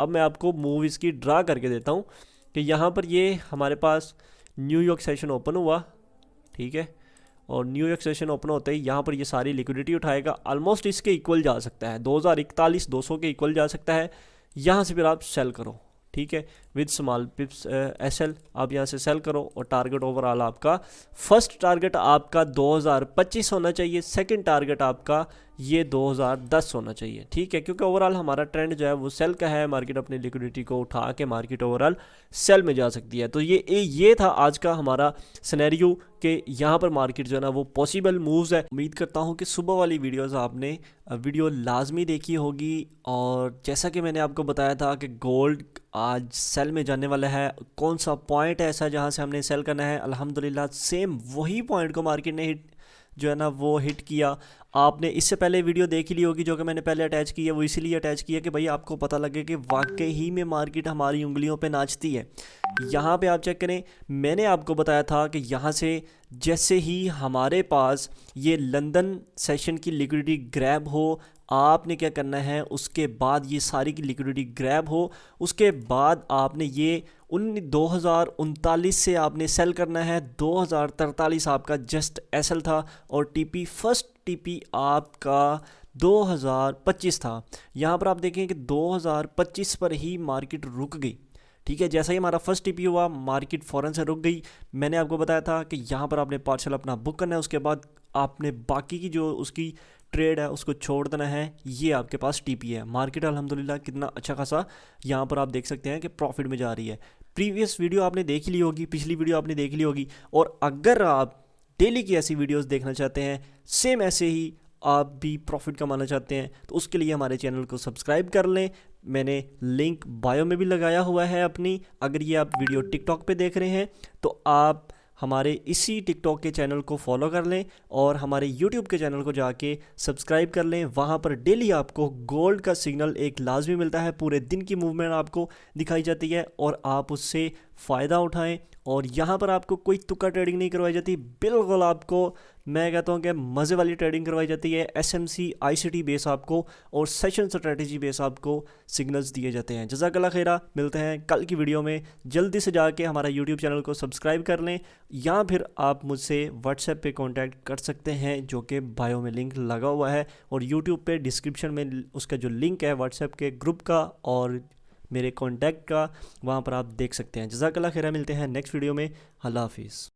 अब मैं आपको मूव इसकी ड्रा करके देता हूँ कि यहाँ पर ये हमारे पास न्यूयॉर्क सेशन ओपन हुआ, ठीक है, और न्यूयॉर्क सेशन ओपन होते ही यहाँ पर ये सारी लिक्विडिटी उठाएगा, ऑलमोस्ट इसके इक्वल जा सकता है, 2041 200 के इक्वल जा सकता है। यहाँ से फिर आप सेल करो, ठीक है, विद स्मॉल पिप्स एसएल आप यहाँ से सेल करो। और टारगेट ओवरऑल आपका, फर्स्ट टारगेट आपका 2025 होना चाहिए, सेकंड टारगेट आपका ये 2010 होना चाहिए, ठीक है, क्योंकि ओवरऑल हमारा ट्रेंड जो है वो सेल का है। मार्केट अपनी लिक्विडिटी को उठा के मार्केट ओवरऑल सेल में जा सकती है। तो ये था आज का हमारा सिनेरियो कि यहाँ पर मार्केट जो है ना वो पॉसिबल मूव्स है। उम्मीद करता हूँ कि सुबह वाली वीडियोस आपने वीडियो लाजमी देखी होगी। और जैसा कि मैंने आपको बताया था कि गोल्ड आज सेल में जाने वाला है, कौन सा पॉइंट है ऐसा जहाँ से हमने सेल करना है, अल्हम्दुलिल्लाह सेम वही पॉइंट को मार्केट ने हिट जो है ना वो हिट किया। आपने इससे पहले वीडियो देख ली होगी जो कि मैंने पहले अटैच की है, वो इसीलिए अटैच किया कि भाई आपको पता लगे कि वाकई ही में मार्केट हमारी उंगलियों पे नाचती है। यहाँ पे आप चेक करें, मैंने आपको बताया था कि यहाँ से जैसे ही हमारे पास ये लंदन सेशन की लिक्विडिटी ग्रैब हो, आपने क्या करना है, उसके बाद ये सारी की लिक्विडिटी ग्रैब हो, उसके बाद आपने ये 2039 से आपने सेल करना है। 2043 आपका जस्ट एसएल था और टीपी फर्स्ट टीपी आपका 2025 था। यहाँ पर आप देखें कि 2025 पर ही मार्केट रुक गई, ठीक है। जैसा ही हमारा फर्स्ट टीपी हुआ मार्केट फ़ौरन से रुक गई। मैंने आपको बताया था कि यहाँ पर आपने पार्शल अपना बुक करना है, उसके बाद आपने बाकी की जो उसकी ट्रेड है उसको छोड़ देना है। ये आपके पास टीपी है। मार्केट अल्हम्दुलिल्लाह कितना अच्छा खासा यहाँ पर आप देख सकते हैं कि प्रॉफिट में जा रही है। प्रीवियस वीडियो आपने देख ली होगी, पिछली वीडियो आपने देख ली होगी। और अगर आप डेली की ऐसी वीडियोस देखना चाहते हैं, सेम ऐसे ही आप भी प्रॉफिट कमाना चाहते हैं, तो उसके लिए हमारे चैनल को सब्सक्राइब कर लें। मैंने लिंक बायो में भी लगाया हुआ है अपनी। अगर ये आप वीडियो टिकटॉक पे देख रहे हैं तो आप हमारे इसी टिकटॉक के चैनल को फॉलो कर लें और हमारे यूट्यूब के चैनल को जाके सब्सक्राइब कर लें। वहाँ पर डेली आपको गोल्ड का सिग्नल एक लाजमी मिलता है, पूरे दिन की मूवमेंट आपको दिखाई जाती है और आप उससे फ़ायदा उठाएं। और यहाँ पर आपको कोई तुक्का ट्रेडिंग नहीं करवाई जाती, बिल्कुल आपको मैं कहता हूँ कि मज़े वाली ट्रेडिंग करवाई जाती है। एसएमसी आईसीटी बेस आपको और सेशन स्ट्रेटजी बेस आपको सिग्नल्स दिए जाते हैं। जज़ाकल्लाह खैरा, मिलते हैं कल की वीडियो में। जल्दी से जाके हमारा यूट्यूब चैनल को सब्सक्राइब कर लें या फिर आप मुझसे व्हाट्सएप पे कांटेक्ट कर सकते हैं जो कि बायो में लिंक लगा हुआ है, और यूट्यूब पे डिस्क्रिप्शन में उसका जो लिंक है व्हाट्सएप के ग्रुप का और मेरे कॉन्टैक्ट का, वहाँ पर आप देख सकते हैं। जज़ाकल्लाह खैरा, मिलते हैं नेक्स्ट वीडियो में। अल्लाह हाफिज़।